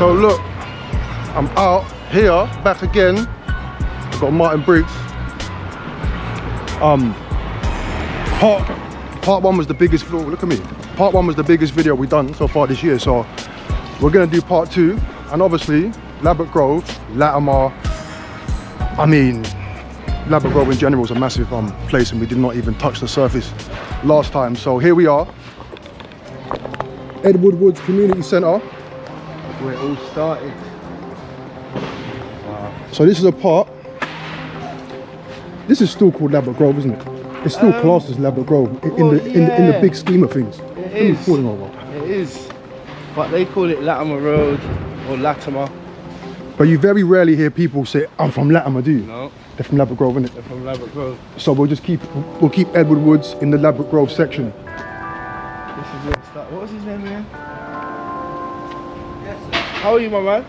So look, I'm out here, back again. I've got Martin Briggs. Part one was the biggest, look at me. Part one was the biggest video we've done so far this year. So we're gonna do part two. And obviously, Ladbroke Grove, Latimer, I mean, Ladbroke Grove in general is a massive place, and we did not even touch the surface last time. So here we are, Edward Woods Community Centre. Where it all started. Wow. So this is a part. This is still called Ladbroke Grove, isn't it? It's still classed as Ladbroke Grove in the big scheme of things. It is. Falling over. It is. But they call it Latimer Road or Latimer. But you very rarely hear people say, "I'm from Latimer," do you? No. They're from Ladbroke Grove, innit? They're from Ladbroke Grove. So we'll keep Edward Woods in the Ladbroke Grove section. This is where it started. What was his name again? Yes, sir. How are you, my man?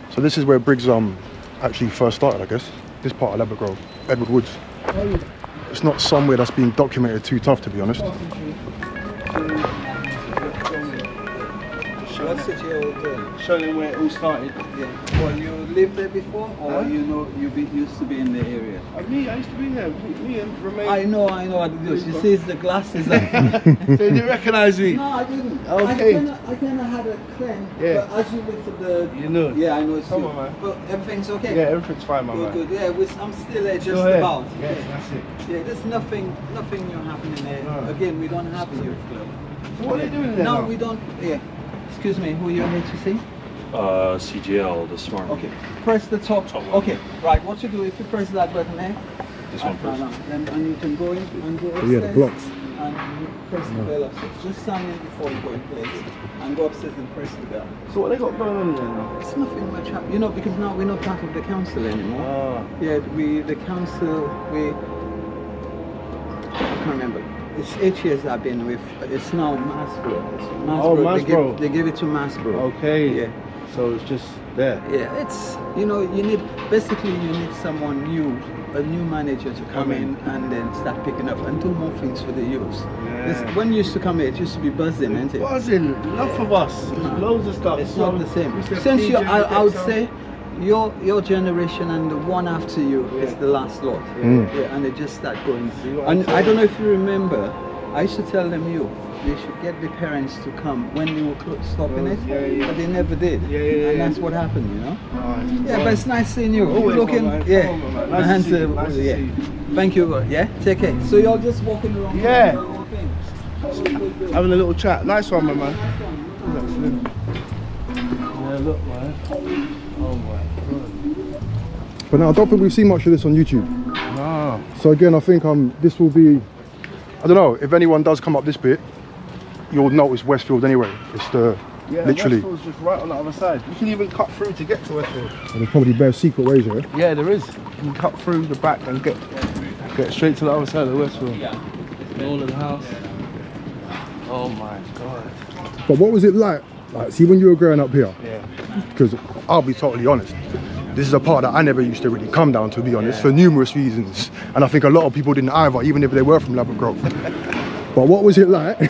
So this is where Briggs actually first started, I guess. This part of Ladbroke Grove, Edward Woods. It's not somewhere that's been documented too tough, to be honest. Showing him where it all started. Yeah. Well, you lived there before, or used to be in the area? Me, I used to be here. Me and Remain. I know what it is. You see, it's the glasses. So you didn't recognise me? No, I didn't. Okay. I kind of had a claim. Yeah. But as you lifted the... You know? Yeah, I know it's Come you. on, man. But everything's okay? Yeah, everything's fine, my man. Good. Yeah, I'm still there, just Still here? about. Yeah, that's it. Yeah, there's nothing new happening there. No. Again, we don't have a youth club. So what are they doing there No, now? we don't. Yeah. Excuse me, who are you here to see? CGL, the smart. Okay, press the top. Top one. Okay, right. What you do if you press that button there? This one first. And you can go in and go upstairs. Yeah, the blocks. And you press the bell upstairs. Just stand in before you go in place and go upstairs and press the bell. So what they got going on there now? It's nothing much happening. You know, because now we're not part of the council anymore. Ah. Yeah, the council, I can't remember. It's 8 years I've been with. It's now Masbro. Oh, Masbro. They give it to Masbro. Okay. Yeah. So it's just there. Yeah, it's, you need someone new, a new manager to come in and then start picking up and do more things for the youths. Yeah. When you used to come here, it used to be buzzing, isn't it? Buzzing, enough of us. Loads of stuff. It's not the same. Since I would say your generation and the one after you is the last lot. Yeah, and they just start going. And I don't know if you remember, I used to tell them they should get the parents to come when they were stopping it, but they never did. And that's what happened, you know. Yeah, but it's nice seeing you. Always, You're looking, man. yeah. Come on, man. My Nice hands to see you. are- Nice to yeah. see you. Thank you. Yeah, take care. So you're just walking around. Yeah. doing your own thing. Having a little chat. Nice one, my man. Nice one. Yeah, look, man. Oh my god. But no, I don't think we've seen much of this on YouTube. No. So again, I think this will be, I don't know, if anyone does come up this bit, you'll notice Westfield anyway. It's literally. Westfield's just right on the other side. You can even cut through to get to Westfield. And there's probably bare secret ways here. Yeah, there is. You can cut through the back and get straight to the other side of Westfield. All of the house. Oh my god. But what was it like? Like, see, when you were growing up here, Yeah. because I'll be totally honest, this is a part that I never used to really come down, to be honest, Yeah. for numerous reasons. And I think a lot of people didn't either, even if they were from Ladbroke Grove. But what was it like?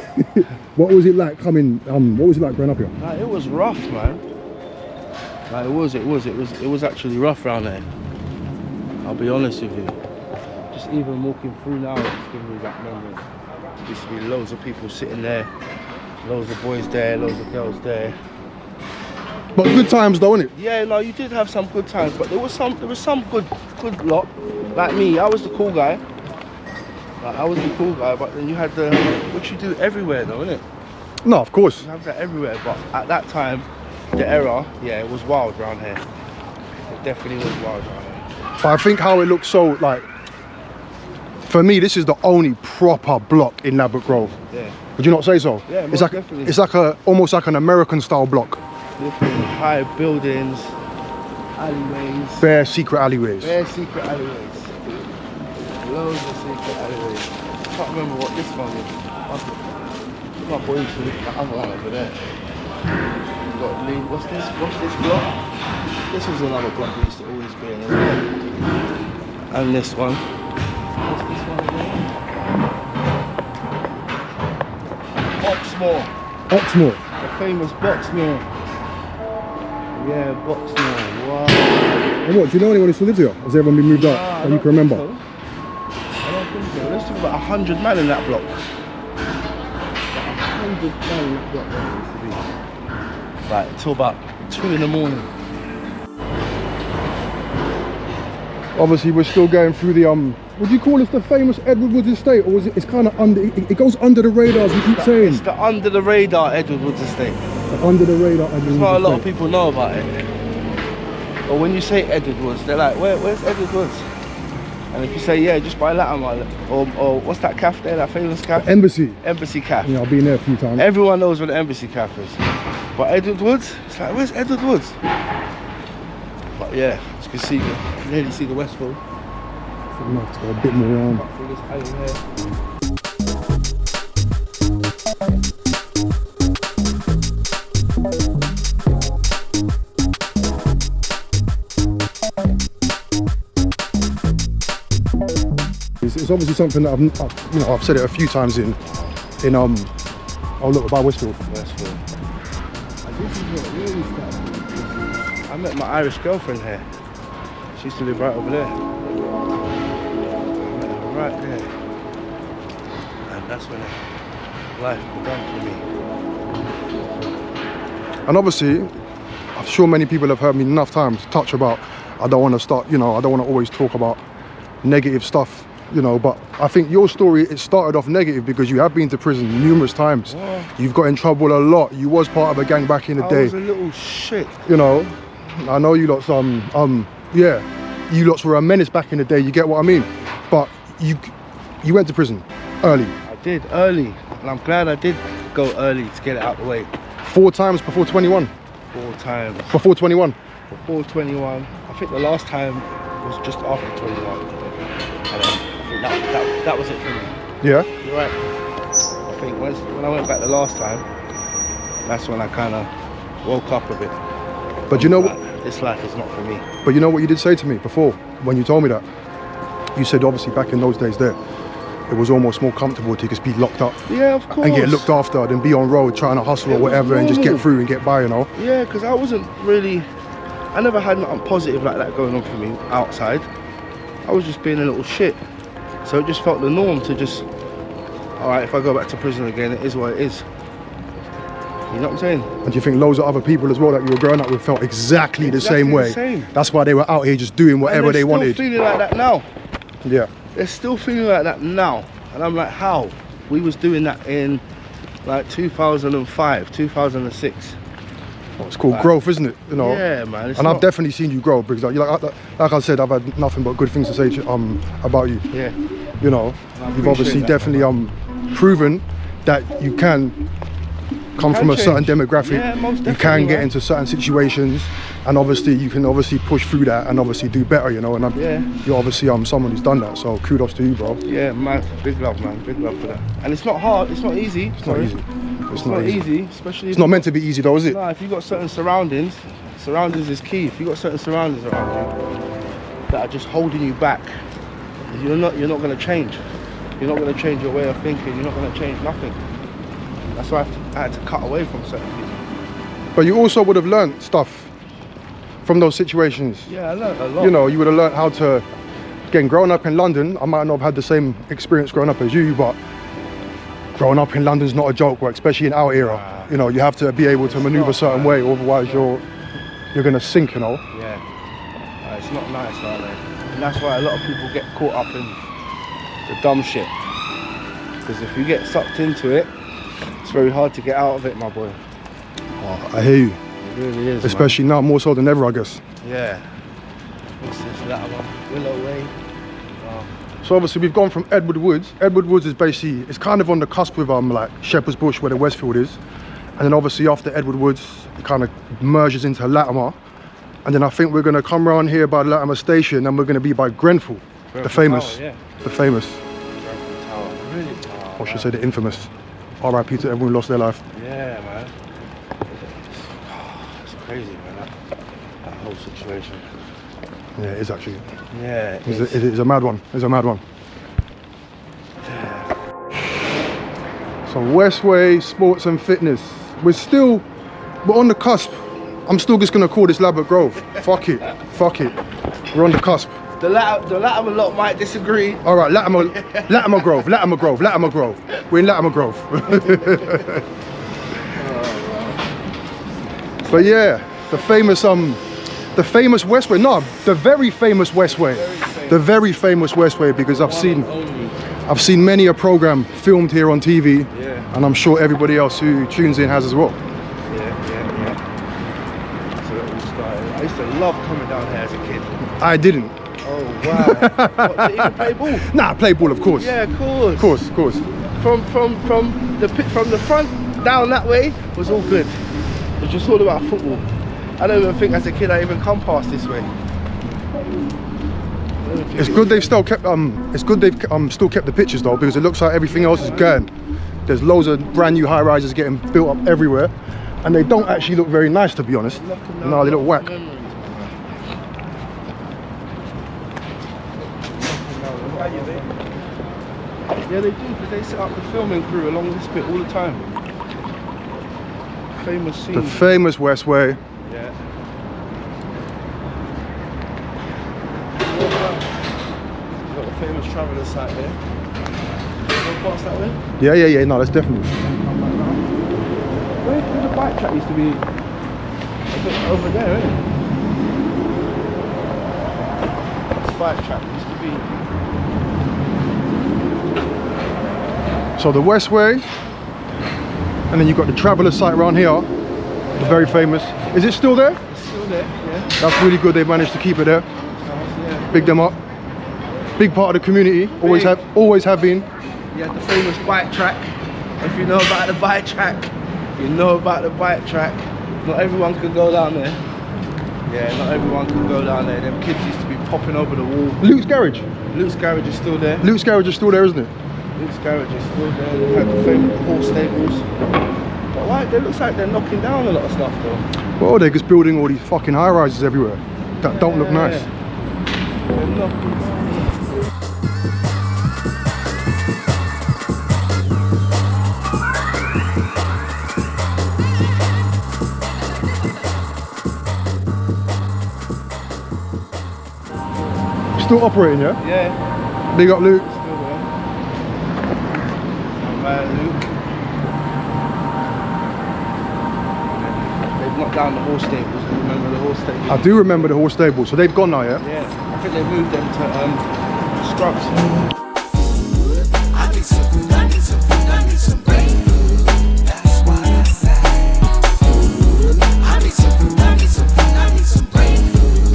What was it like coming? What was it like growing up here? Like, it was rough, man. Like, it was actually rough around there. I'll be honest with you. Just even walking through now, it's giving me back memories. There used to be loads of people sitting there, loads of boys there, loads of girls there. But good times though, innit? Yeah, no, you did have some good times, but there was some good lot. Like me, I was the cool guy. But then you had which you do everywhere though, innit? No, of course. You have that everywhere, but at that time, the era, yeah, it was wild around here. It definitely was wild around here. But I think how it looks so, like, for me, this is the only proper block in Ladbroke Grove. Yeah. Would you not say so? Yeah, it's most like definitely. it's like almost like an American style block. Different high buildings, alleyways. Bare secret alleyways. Bare secret alleyways. Loads of secret alleyways. I can't remember what this one is. I'm not going to the other one over there. You've got Lee. What's this block? This was another block we used to always be in as well. And this one. What's this one again? Oxmoor. Oxmoor. The famous Boxmoor. Yeah, box now. Wow. And what, do you know anyone who still lives here? Has everyone been moved out that you can remember? I don't think so. There's still about 100 men in that block. 100 men in that block there used to be. Like, till about 2 in the morning. Obviously, we're still going through the would you call this the famous Edward Woods estate, or is it? It's kind of under. It goes under the radar, as we keep saying. It's the under the radar Edward Woods estate. The under the radar Edward Woods Not a lot of estate. people know about it. But when you say Edward Woods, they're like, where's Edward Woods? And if you say, yeah, just by Latimer, or what's that cafe there, that famous cafe? Embassy. Embassy Cafe. Yeah, I've been there a few times. Everyone knows where the Embassy Cafe is. But Edward Woods, it's like, where's Edward Woods? But yeah, as you can see, you can nearly see the Westway. I have to go a bit more around. Through this alley here. It's obviously something that I've said it a few times in oh look, by Westfield. Westway. And this is what really started. I met my Irish girlfriend here. She used to live right over there. I met her right there. And that's when life began for me. And obviously, I'm sure many people have heard me enough times touch about, I don't want to start, I don't want to always talk about negative stuff, but I think your story, it started off negative because you have been to prison numerous times. Wow. You've got in trouble a lot. You was part of a gang back in the day. I was a little shit. I know you lots, yeah, you lots were a menace back in the day, you get what I mean? But you went to prison early. I did, early. And I'm glad I did go early to get it out the way. 4 times before 21. 4 times. Before 21. Before 21. I think the last time was just after 21. And then I think that was it for me. Yeah? You're right. I think when I went back the last time, that's when I kind of woke up a bit. But you know what? This life is not for me. But you know what you did say to me before, when you told me that? You said obviously back in those days there, it was almost more comfortable to just be locked up. Yeah, of course. And get looked after than be on road trying to hustle or whatever and just get through and get by, Yeah, because I never had nothing positive like that going on for me outside. I was just being a little shit. So it just felt the norm to just, alright, if I go back to prison again, it is what it is. You know what I'm saying? And do you think loads of other people as well that you were growing up with felt exactly the same way? Same. That's why they were out here just doing whatever they wanted. They're still feeling like that now. Yeah. They're still feeling like that now. And I'm like, how? We was doing that in like 2005, 2006. Oh, it's called growth, isn't it? Yeah, man. And I've definitely seen you grow because like I said, I've had nothing but good things to say about you. Yeah. You've obviously definitely proven that you can come from a certain demographic. Yeah, most definitely, you can get man. into certain situations, and obviously you can push through that and obviously do better. And you're obviously someone who's done that. So kudos to you, bro. Yeah, man. Big love, man. Big love for that. And it's not hard. It's not easy. It's not easy. It's not easy, especially. It's not meant to be easy, though, is it? No, if you've got certain surroundings is key. If you've got certain surroundings around you that are just holding you back, you're not going to change. You're not going to change your way of thinking. You're not going to change nothing. That's why I had to cut away from certain people. But you also would have learned stuff from those situations. Yeah, I learned a lot. You would have learned how to, again, growing up in London, I might not have had the same experience growing up as you, but growing up in London's not a joke, especially in our era. You have to be able to maneuver a certain way, otherwise you're going to sink, Yeah. It's not nice out there. And that's why a lot of people get caught up in the dumb shit. Because if you get sucked into it, it's very hard to get out of it, my boy. Oh, I hear you. It really is, especially now, more so than ever, I guess. Yeah. What's this, Latimer? Willow Way. So obviously we've gone from Edward Woods. Edward Woods is basically, it's kind of on the cusp with like Shepherd's Bush where the Westfield is. And then obviously after Edward Woods, it kind of merges into Latimer. And then I think we're going to come around here by Latimer Station and we're going to be by Grenfell, the famous. Tower, yeah. The famous. Grenfell Tower. Really? Or should I say the infamous. R.I.P. to everyone who lost their life. Yeah, man. It's crazy, man, that whole situation. Yeah, it is actually. Yeah, It is a mad one. It's a mad one. Yeah. So Westway Sports and Fitness. We're on the cusp I'm still just gonna call this Ladbroke Grove. Fuck it. Fuck it. We're on the cusp. The Latimer lot might disagree. All right, Latimer Grove. We're in Latimer Grove. But yeah, the famous Westway. No, the very famous Westway. The very famous Westway, because I've seen many a program filmed here on TV, and I'm sure everybody else who tunes in has as well. So it all started. I used to love coming down here as a kid. I didn't. Oh wow! What, did you even play ball? Nah, play ball, of course. Yeah, of course. Of course. From the front down that way was all good. It was just all about football. I don't even think as a kid I even come past this way. It's good they've still kept still kept the pictures though, because it looks like everything else is gone. There's loads of brand new high rises getting built up everywhere, and they don't actually look very nice, to be honest. No, they look whack. Yeah, they do, because they set up the filming crew along this bit all the time. Famous scene. The famous Westway. Yeah. Got the famous traveller site there. Go past that way? Yeah. No, that's definitely. Where the bike track used to be? A bit over there, isn't it? This bike track used to be. So the Westway, and then you've got the traveller site around here, the very famous. Is it still there? It's still there, yeah. That's really good. They managed to keep it there. Yeah. Big them up. Big part of the community. Always have been. You had the famous bike track. If you know about the bike track, you know about the bike track. Not everyone could go down there. Yeah, not everyone could go down there. Them kids used to be popping over the wall. Luke's Garage. Luke's Garage is still there. Luke's Garage is still there, isn't it? Luke's Garage is still there. They had the famous horse stables. But why? It looks like they're knocking down a lot of stuff though. Well, they're just building all these fucking high rises everywhere that don't look nice. They're knocking down. Still operating, yeah? Yeah. Big up, Luke. Still there. Man, Luke. They've knocked down the horse stables. Remember the horse stables? I do remember the horse stables. So they've gone now, yeah? Yeah. I think they moved them to Scrubs. I need some food, I need some food, I need some brain food. That's why I say food. I need some food, I need some food, I need some brain food.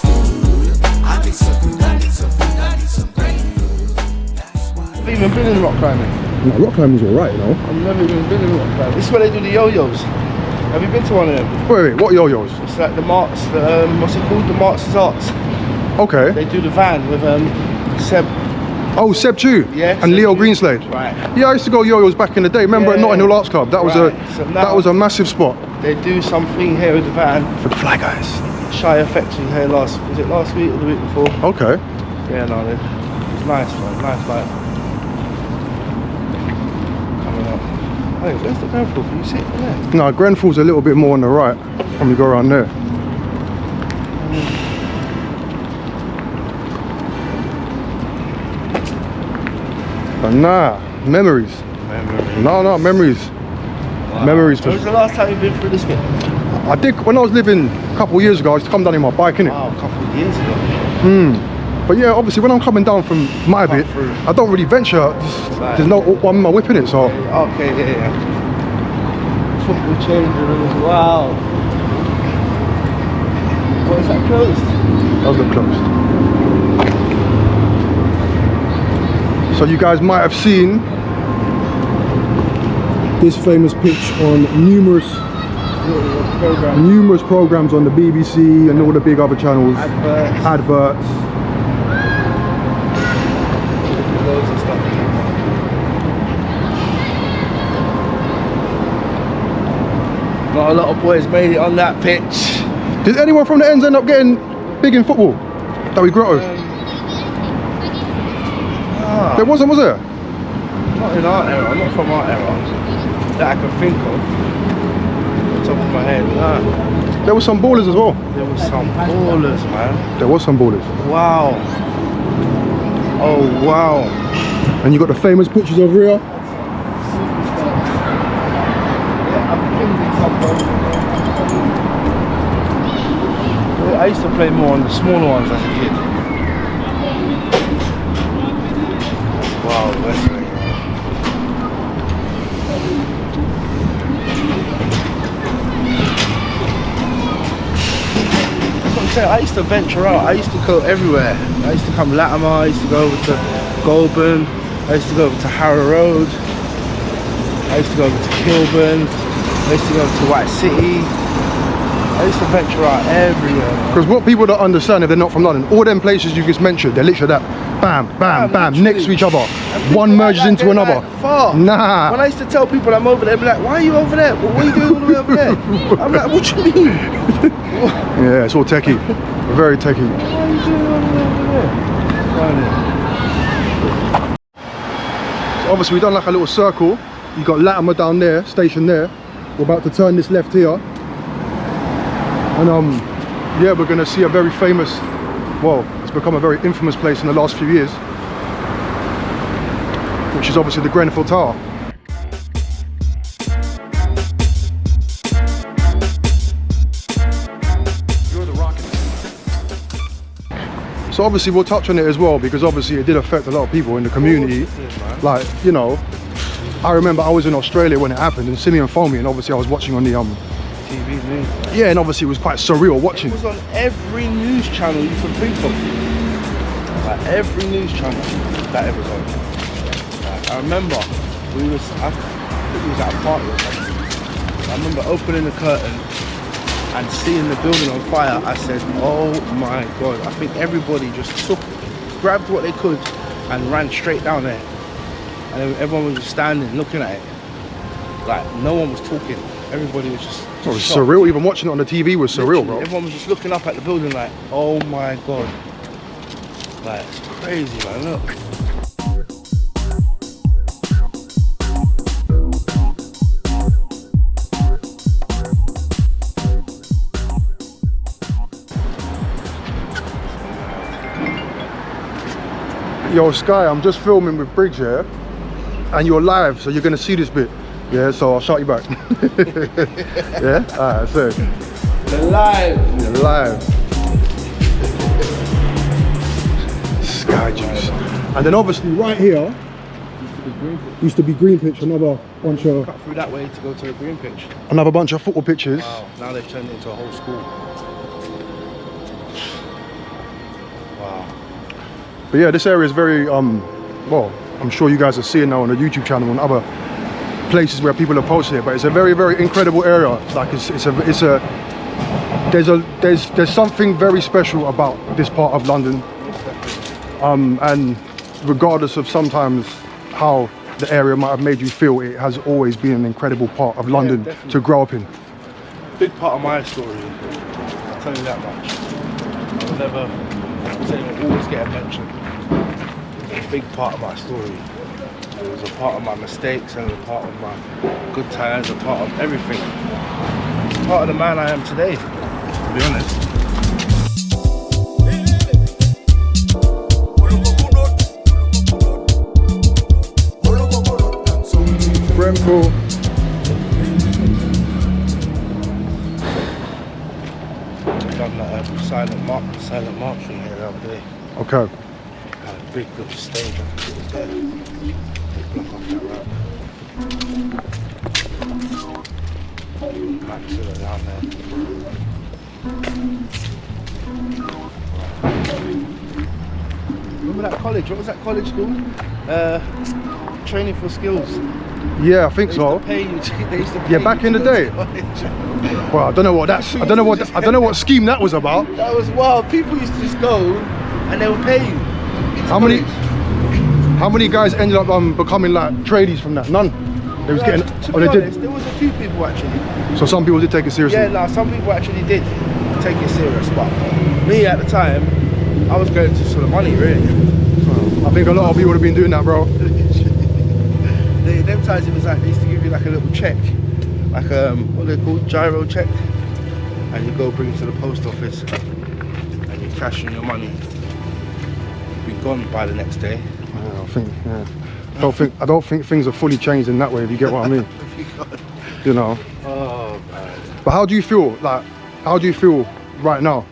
Food. I need some food, I need some food, I need some brain food. That's why. I've even been in rock climbing. No, rock climbing's alright, you know? I've never even been in rock climbing. This is where they do the yo-yos. Have you been to one of them? Wait, what yo-yos? It's like the Marks, what's it called? The Marks' Arts. Okay. They do the van with Seb. Oh, Seb Chu. Yeah, and Seb Leo Chu. Greenslade. Right. Yeah, I used to go yo-yos back in the day. Remember at Yeah. Notting Hill Arts Club? That was Right. So now- that was a massive spot. They do something here with the van. For the fly guys. Shy Effects was here was it last week or the week before? Okay. Yeah, no, it's nice, man. Nice vibe. Coming up. Hey, where's the Grenfell? Can you see it from there? No, Grenfell's a little bit more on the right when we go around there. But nah, memories. No, memories. Wow. Memories. When was the last time you've been through this bit? I did, when I was living a couple of years ago, I used to come down in my bike, innit? Wow, a couple of years ago. But yeah, obviously when I'm coming down from my bit, through. I don't really venture. There's no one in my whip in it, so. Okay, yeah. Football changing rooms, wow. What is that closed? That was look closed. So you guys might have seen this famous pitch on numerous programs on the BBC and all the big other channels. Adverts. Loads of stuff. Not a lot of boys made it on that pitch. Did anyone from the ends end up getting big in football that we grew up with? There wasn't, was there? Not in our era, not from our era, that I can think of. Nah, There was some ballers as well. there was some ballers, man. There was some ballers. Wow. Oh wow. And you got the famous pictures over here. I used to play more on the smaller ones as a kid. Wow, Westway. That's what I'm saying. I used to venture out. I used to go everywhere. I used to come Latimer. I used to go over to Goulburn. I used to go over to Harrow Road. I used to go over to Kilburn. I used to go over to White City. I used to venture out everywhere. Because what people don't understand if they're not from London, all them places you just mentioned, they're literally that bam, bam, bam, literally. next to each other. And One people merges like into they're another. like far. Nah. When I used to tell people I'm over there, they'd be like, why are you over there? Well, what are you doing all the way over there? I'm like, what do you mean? Yeah, it's all techie. Very techie. What are you doing all the way over there? So obviously we've done like a little circle. You got Latimer down there, station there. We're about to turn this left here. And yeah, we're gonna see a very famous, well, it's become a very infamous place in the last few years, which is obviously the Grenfell Tower. You're the rocket. So obviously we'll touch on it as well, because obviously it did affect a lot of people in the community. Like, you know, I remember I was in Australia when it happened, and Simeon phoned me, and obviously I was watching on the TV news. yeah, and obviously it was quite surreal watching. It was on every news channel you could think of. Like every news channel that it was on. Like, I remember I think we was at a party or something. I remember opening the curtain and seeing the building on fire. I said, oh my God. I think everybody just grabbed what they could and ran straight down there. And everyone was just standing looking at it. Like no one was talking. Everybody was just It was shocked. surreal. Even watching it on the TV was surreal, Literally, bro. everyone was just looking up at the building like, oh my God. Like, it's crazy, man, look. Yo, Sky, I'm just filming with Briggs here, and you're live, so you're gonna see this bit. Yeah, so I'll shout you back. Yeah? Alright, so. They're live. You're live. Sky juice. And then obviously right here used to be green pitch, another bunch of Cut through that way to go to the green pitch. football pitches. Wow, now they've turned it into a whole school. Wow. But yeah, this area is very well, I'm sure you guys are seeing now on the YouTube channel and other places where people are posting it, but it's a very, very incredible area. Like there's something very special about this part of London, and regardless of sometimes how the area might have made you feel, it has always been an incredible part of London to grow up in. Big part of my story, I'll tell you that much. I will never say it will always get a mention. It's a big part of my story. It was a part of my mistakes and a part of my good times, a part of everything. It's part of the man I am today, to be honest. Grenfell. Done that silent march from here the other day. Okay. Had a big little stage I think it was there. Block off that road. Max Villa down there. Remember that college? What was that college called? Training for skills. Yeah, I think They so. used to pay you to, they used to pay Yeah, back you in to the go day. to college. Well, I don't know what that's. I don't know what scheme that was about. That was wild. People used to just go and they would pay you. How many guys ended up becoming like tradies from that? None. They was getting. To Or be they honest, did. there was a few people actually. So some people did take it seriously. Yeah, no, some people actually did take it serious, but me at the time, I was going to sort of money really. I think a lot of people would have been doing that, bro. Them times it was like they used to give you like a little check, like what are they called, gyro check. and you go bring it to the post office, and you cash in your money. Be gone by the next day. Yeah, I don't think things are fully changed in that way, if you get what I mean. You know. Oh man. But how do you feel? Like, how do you feel right now?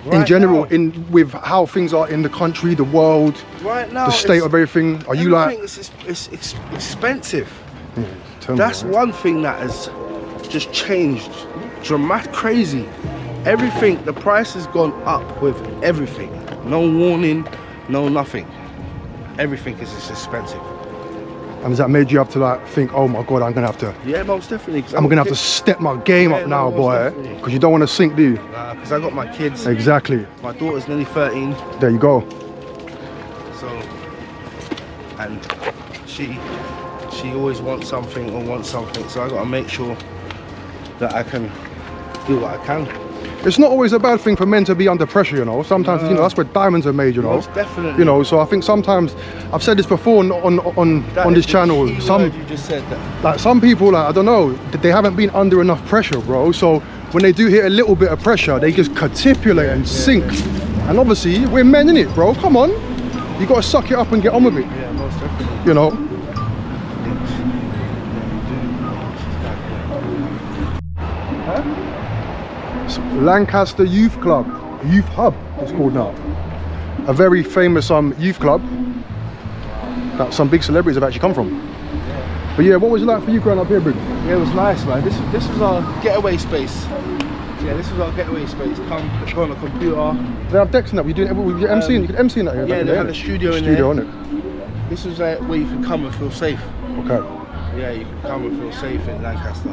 In Right general, now? with how things are in the country, the world, Right now, the state of everything. Are you like? it's expensive. Yeah, tell me, That's man. one thing that has just changed, crazy. Everything, the price has gone up with everything. No warning, no nothing. Everything is just expensive. And has that made you have to like think, oh my God, I'm gonna have to, Yeah, most definitely. I'm gonna have to step my game up now, most boy, definitely. because you don't want to sink, do you? Because I got my kids. Exactly. My daughter's nearly 13, There you go. so, and she always wants something, so I got to make sure that I can do what I can. It's not always a bad thing for men to be under pressure, you know. Sometimes, you know, that's where diamonds are made, you know. Most definitely. You know, so I think sometimes, I've said this before on That this is the channel. key Some word you just said that. like some people, like, I don't know, they haven't been under enough pressure, bro. So when they do hit a little bit of pressure, they just capitulate and sink. And obviously, we're men, innit, bro? Come on, you got to suck it up and get on with it. Yeah, most definitely. You know. Lancaster Youth Club, Youth Hub it's called now. A very famous youth club that some big celebrities have actually come from. But yeah, what was it like for you growing up here, Briggs? Yeah, it was nice, man. This was our getaway space. Yeah, this was our getaway space. Come, go on the computer. They have decks in that. You're MCing. You can MC in that here. Yeah, back in they the had day, a studio in studio, there. innit? This was where you can come and feel safe. Okay. Yeah, you can come and feel safe in Lancaster.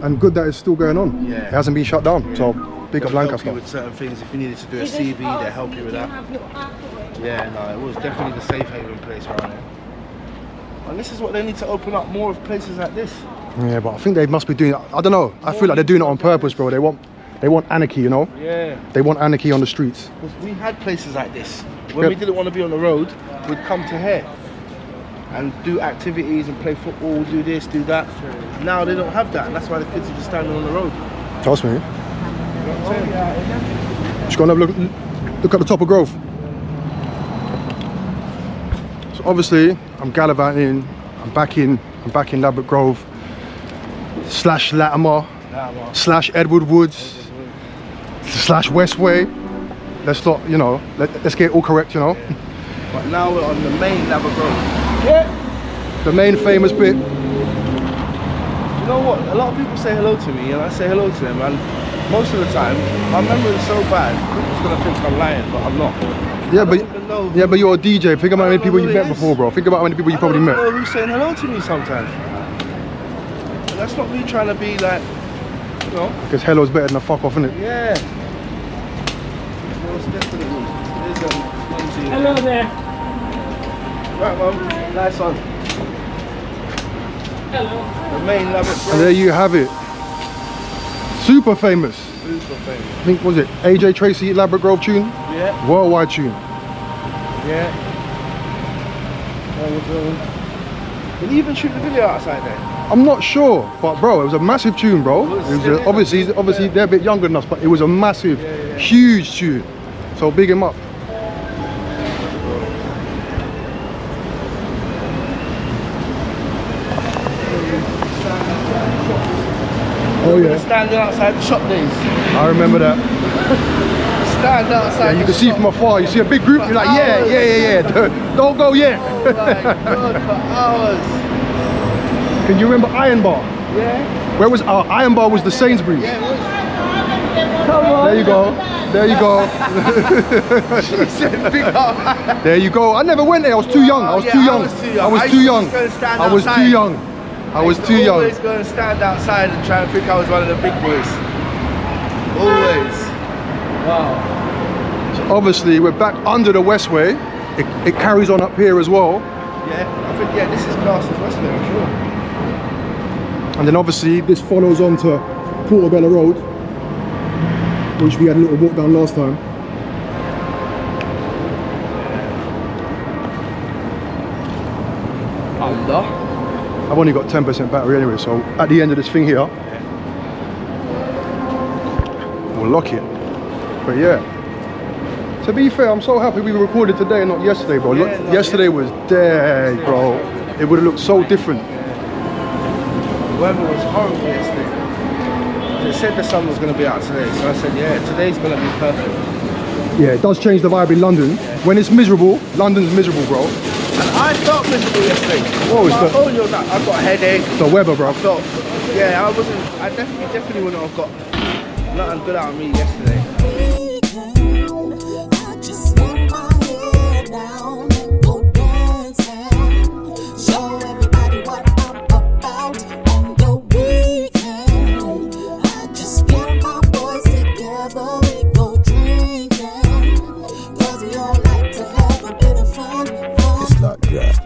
And good that it's still going on. Yeah. It hasn't been shut down. Yeah. So big They'll up help Lancaster. you with certain things. If you needed to do a CV, they'll help you with that. Yeah, no, it was definitely the safe haven place around here. And this is what they need to open up more of places like this. Yeah, but I think they must be doing. I don't know. I feel like they're doing it on purpose, bro. They want anarchy, you know. Yeah. They want anarchy on the streets. Because we had places like this. When Yep. we didn't want to be on the road, we'd come to here and do activities and play football, do this, do that. Now they don't have that, and that's why the kids are just standing on the road. Trust me. You know what I'm saying? Just gonna look at the top of Grove. So obviously, I'm gallivanting. I'm back in Ladbroke Grove / Latimer / Edward Woods / Westway. Let's not, you know, let's get it all correct, you know. But now we're on the main Ladbroke Grove. The main famous bit. You know what? A lot of people say hello to me, and I say hello to them, and most of the time, my memory is so bad, people's gonna think I'm lying, but I'm not. Yeah, but you're a DJ. Think about how many people you've met before, bro. Think about how many people you probably met. I don't know who's saying hello to me sometimes. And that's not me trying to be like, you know. Because hello's better than a fuck off, isn't it? Yeah. Most definitely. Mumsy. Hello there. Right, mum. Nice one. Hello. The main Ladbroke And there Grove. you have it. Super famous. Super famous. I think, was it AJ Tracy Ladbroke Grove tune? Yeah. Worldwide tune. Yeah. Did he even shoot the video outside there? I'm not sure, but bro, it was a massive tune, bro. It was. It was obviously they're a bit younger than us, but it was a massive, huge tune. So big him up. Oh yeah, Standing outside the shop days. I remember that. Stand outside. Yeah, you the can see shop. from afar. You see a big group. You're like, yeah. Don't go yet. Oh my god, for hours. Can you remember Iron Bar? Yeah. Where was Iron Bar? Was the Sainsbury's? Yeah, it was. Come on. There you go. There you go. She said big up. There you go. I never went there. I was too young. I was Yeah, too I young. was too young. I was I too used to young. just go and stand I was too outside. young. I was too young. Always go and stand outside and try and think I was one of the big boys. Always. Wow. So obviously, we're back under the Westway. It carries on up here as well. Yeah, I think this is classed as Westway, I'm sure. And then obviously, this follows on to Portobello Road, which we had a little walk down last time. Allah. I've only got 10% battery anyway, so at the end of this thing here, lock it. But yeah. To be fair, I'm so happy we recorded today and not yesterday, bro. Look, yesterday was dead, bro. It would have looked so different. The weather was horrible yesterday. They said the sun was going to be out today, so I said, yeah, today's going to be perfect. Yeah, it does change the vibe in London. When it's miserable, London's miserable, bro. And I felt miserable yesterday. Oh, it's I told you that I got a headache. the weather, bro. I felt, yeah, I definitely wouldn't have got nothing good out of me yesterday. I just let my head down and go dancing. Show everybody what I'm about on the weekend. I just get my boys together, we go drinking. Cause we all like to have a bit of fun. It's not that.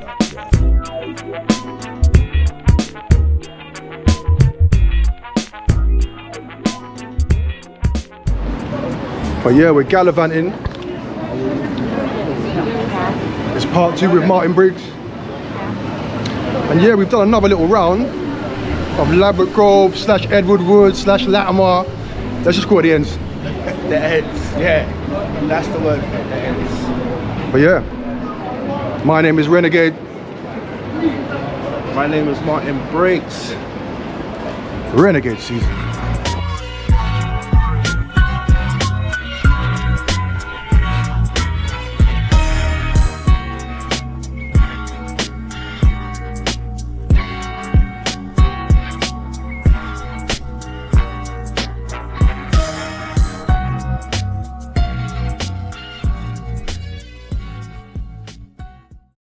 But yeah, we're gallivanting. It's part 2 with Martin Briggs. And yeah, we've done another little round of Ladbroke Grove / Edward Wood / Latimer. Let's just call it the ends. The ends, yeah. That's the word, the ends. But yeah, my name is Renegade. My name is Martin Briggs. Renegade season.